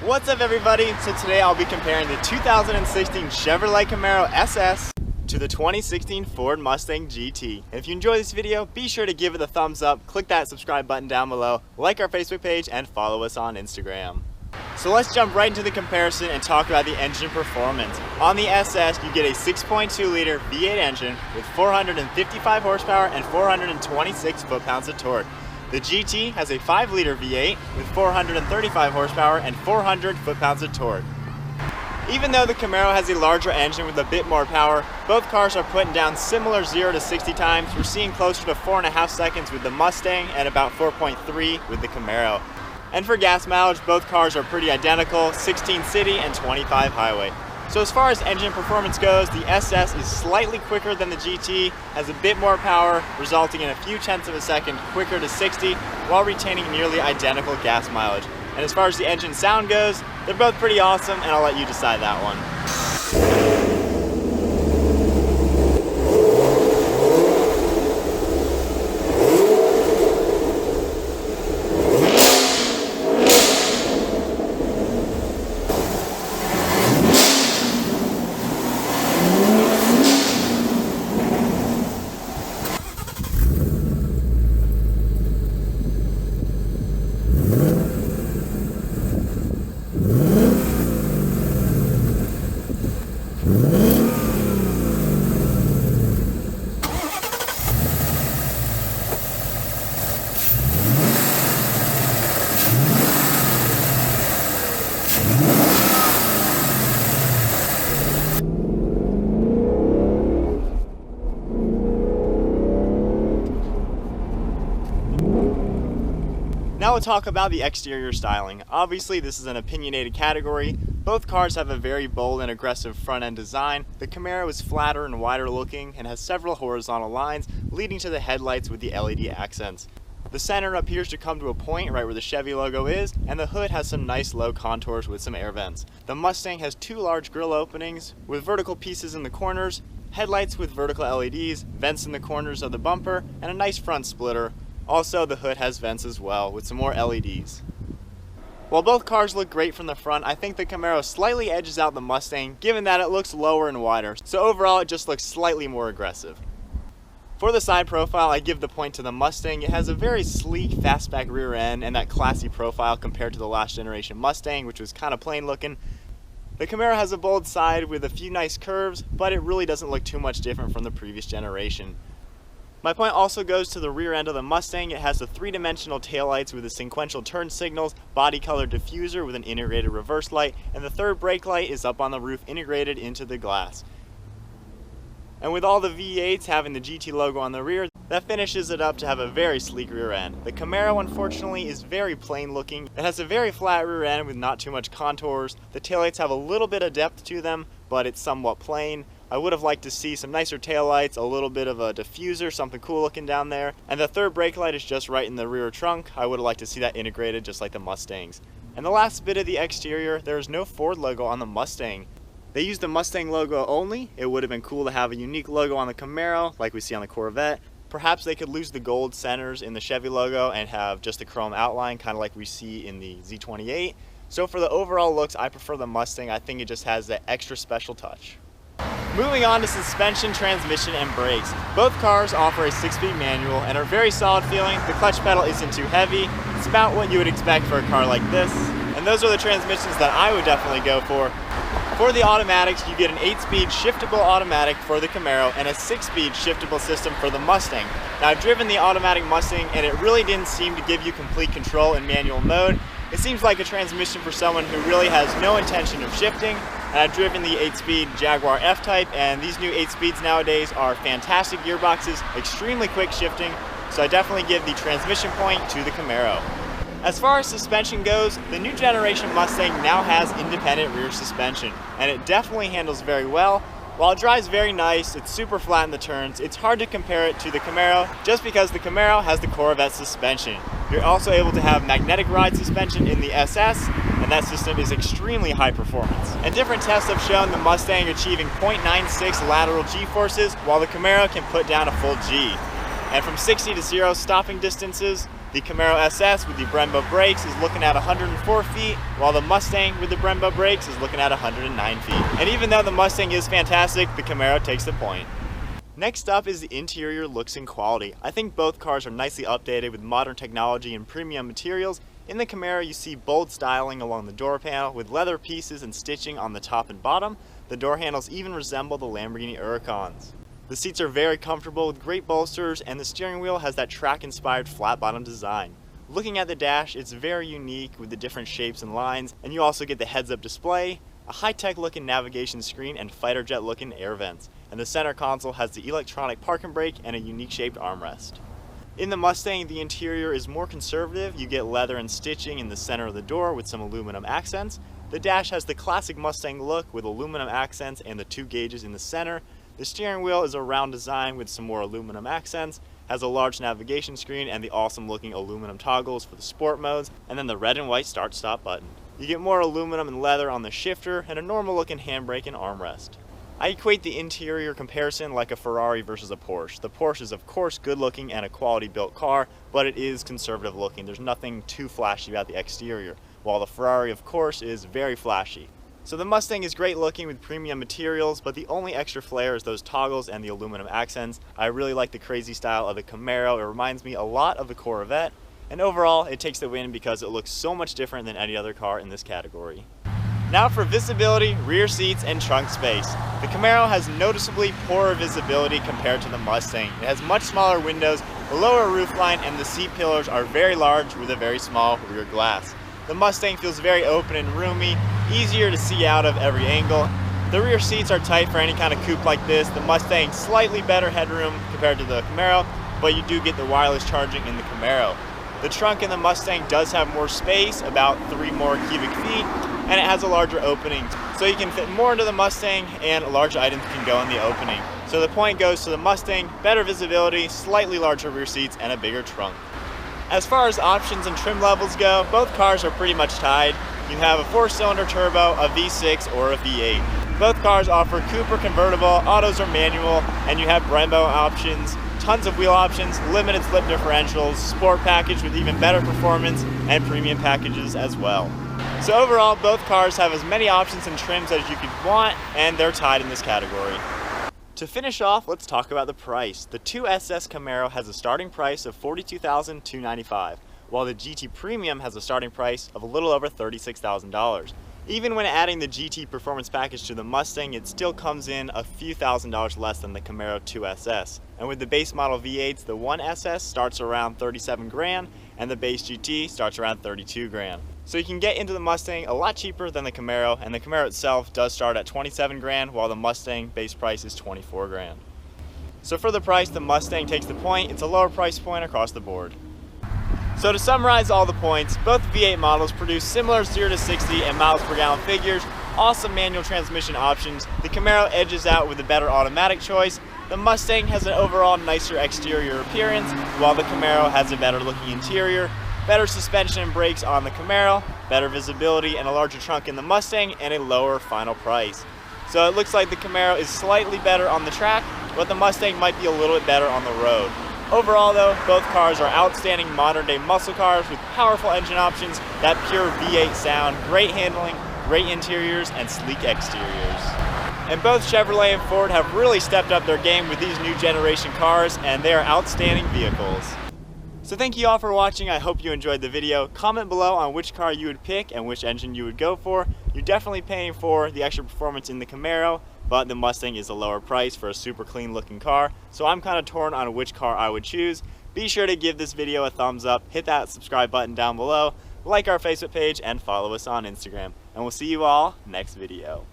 What's up everybody? So today I'll be comparing the 2016 Chevrolet Camaro SS to the 2016 Ford Mustang GT. If you enjoy this video, be sure to give it a thumbs up, click that subscribe button down below, like our Facebook page, and follow us on Instagram. So let's jump right into the comparison and talk about the engine performance. On the SS, you get a 6.2 liter V8 engine with 455 horsepower and 426 foot-pounds of torque. The GT has a 5 liter V8 with 435 horsepower and 400 foot-pounds of torque. Even though the Camaro has a larger engine with a bit more power, both cars are putting down similar 0 to 60 times. We're seeing closer to 4.5 seconds with the Mustang and about 4.3 with the Camaro. And for gas mileage, both cars are pretty identical, 16 city and 25 highway. So as far as engine performance goes, the SS is slightly quicker than the GT, has a bit more power, resulting in a few tenths of a second quicker to 60 while retaining nearly identical gas mileage. And as far as the engine sound goes, they're both pretty awesome, and I'll let you decide that one. Now we'll talk about the exterior styling. Obviously this is an opinionated category. Both cars have a very bold and aggressive front end design. The Camaro is flatter and wider looking and has several horizontal lines leading to the headlights with the LED accents. The center appears to come to a point right where the Chevy logo is, and the hood has some nice low contours with some air vents. The Mustang has 2 large grille openings with vertical pieces in the corners, headlights with vertical LEDs, vents in the corners of the bumper, and a nice front splitter. Also, the hood has vents as well, with some more LEDs. While both cars look great from the front, I think the Camaro slightly edges out the Mustang, given that it looks lower and wider. So overall, it just looks slightly more aggressive. For the side profile, I give the point to the Mustang. It has a very sleek, fastback rear end and that classy profile compared to the last generation Mustang, which was kind of plain looking. The Camaro has a bold side with a few nice curves, but it really doesn't look too much different from the previous generation. My point also goes to the rear end of the Mustang. It has the 3-dimensional taillights with the sequential turn signals, body color diffuser with an integrated reverse light, and the third brake light is up on the roof integrated into the glass. And with all the V8s having the GT logo on the rear, that finishes it up to have a very sleek rear end. The Camaro, unfortunately, is very plain looking. It has a very flat rear end with not too much contours. The taillights have a little bit of depth to them, but it's somewhat plain. I would have liked to see some nicer taillights, a little bit of a diffuser, something cool looking down there. And the third brake light is just right in the rear trunk. I would have liked to see that integrated just like the Mustangs. And the last bit of the exterior, there is no Ford logo on the Mustang. They used the Mustang logo only. It would have been cool to have a unique logo on the Camaro, like we see on the Corvette. Perhaps they could lose the gold centers in the Chevy logo and have just a chrome outline, kind of like we see in the Z28. So for the overall looks, I prefer the Mustang. I think it just has that extra special touch. Moving on to suspension, transmission, and brakes. Both cars offer a 6-speed manual and are very solid feeling. The clutch pedal isn't too heavy. It's about what you would expect for a car like this. And those are the transmissions that I would definitely go for. For the automatics, you get an 8-speed shiftable automatic for the Camaro and a 6-speed shiftable system for the Mustang. Now I've driven the automatic Mustang and it really didn't seem to give you complete control in manual mode. It seems like a transmission for someone who really has no intention of shifting. And I've driven the 8-speed Jaguar F-Type, and these new 8-speeds nowadays are fantastic gearboxes, extremely quick shifting, so I definitely give the transmission point to the Camaro. As far as suspension goes, the new generation Mustang now has independent rear suspension, and it definitely handles very well. While it drives very nice, it's super flat in the turns, it's hard to compare it to the Camaro just because the Camaro has the Corvette suspension. You're also able to have magnetic ride suspension in the SS, and that system is extremely high performance. And different tests have shown the Mustang achieving 0.96 lateral G-forces, while the Camaro can put down a full G. And from 60 to 0 stopping distances, the The Camaro SS with the Brembo brakes is looking at 104 feet, while the Mustang with the Brembo brakes is looking at 109 feet. And even though the Mustang is fantastic, the Camaro takes the point. Next up is the interior looks and quality. I think both cars are nicely updated with modern technology and premium materials. In the Camaro, you see bold styling along the door panel with leather pieces and stitching on the top and bottom. The door handles even resemble the Lamborghini Huracans. The seats are very comfortable with great bolsters, and the steering wheel has that track-inspired flat-bottom design. Looking at the dash, it's very unique with the different shapes and lines, and you also get the heads-up display, a high-tech looking navigation screen, and fighter jet looking air vents. And the center console has the electronic parking brake and a unique shaped armrest. In the Mustang, the interior is more conservative. You get leather and stitching in the center of the door with some aluminum accents. The dash has the classic Mustang look with aluminum accents and the 2 gauges in the center. The steering wheel is a round design with some more aluminum accents, has a large navigation screen and the awesome looking aluminum toggles for the sport modes, and then the red and white start-stop button. You get more aluminum and leather on the shifter and a normal looking handbrake and armrest. I equate the interior comparison like a Ferrari versus a Porsche. The Porsche is of course good looking and a quality built car, but it is conservative looking. There's nothing too flashy about the exterior, while the Ferrari of course is very flashy. So the Mustang is great looking with premium materials, but the only extra flair is those toggles and the aluminum accents. I really like the crazy style of the Camaro. It reminds me a lot of the Corvette, and overall it takes the win because it looks so much different than any other car in this category. Now for visibility, rear seats, and trunk space. The Camaro has noticeably poorer visibility compared to the Mustang. It has much smaller windows, a lower roofline, and the seat pillars are very large with a very small rear glass. The Mustang feels very open and roomy, easier to see out of every angle. The rear seats are tight for any kind of coupe like this. The Mustang slightly better headroom compared to the Camaro, but you do get the wireless charging in the Camaro. The trunk in the Mustang does have more space, about 3 more cubic feet, and it has a larger opening. So you can fit more into the Mustang and large items can go in the opening. So the point goes to the Mustang, better visibility, slightly larger rear seats, and a bigger trunk. As far as options and trim levels go, both cars are pretty much tied. You have a 4-cylinder turbo, a V6, or a V8. Both cars offer coupe or convertible, autos or manual, and you have Brembo options, tons of wheel options, limited slip differentials, sport package with even better performance, and premium packages as well. So overall, both cars have as many options and trims as you could want, and they're tied in this category. To finish off, let's talk about the price. The 2SS Camaro has a starting price of $42,295, while the GT Premium has a starting price of a little over $36,000. Even when adding the GT Performance Package to the Mustang, it still comes in a few $1,000s less than the Camaro 2SS. And with the base model V8s, the 1SS starts around 37 grand, and the base GT starts around 32 grand. So you can get into the Mustang a lot cheaper than the Camaro, and the Camaro itself does start at 27 grand, while the Mustang base price is 24 grand. So for the price, the Mustang takes the point. It's a lower price point across the board. So to summarize all the points, both V8 models produce similar 0 to 60 and miles per gallon figures, awesome manual transmission options. The Camaro edges out with a better automatic choice. The Mustang has an overall nicer exterior appearance, while the Camaro has a better looking interior, better suspension and brakes on the Camaro, better visibility and a larger trunk in the Mustang, and a lower final price. So it looks like the Camaro is slightly better on the track, but the Mustang might be a little bit better on the road. Overall though, both cars are outstanding modern day muscle cars with powerful engine options, that pure V8 sound, great handling, great interiors, and sleek exteriors. And both Chevrolet and Ford have really stepped up their game with these new generation cars, and they are outstanding vehicles. So thank you all for watching. I hope you enjoyed the video. Comment below on which car you would pick and which engine you would go for. You're definitely paying for the extra performance in the Camaro, but the Mustang is a lower price for a super clean looking car. So I'm kind of torn on which car I would choose. Be sure to give this video a thumbs up, hit that subscribe button down below, like our Facebook page, and follow us on Instagram. And we'll see you all next video.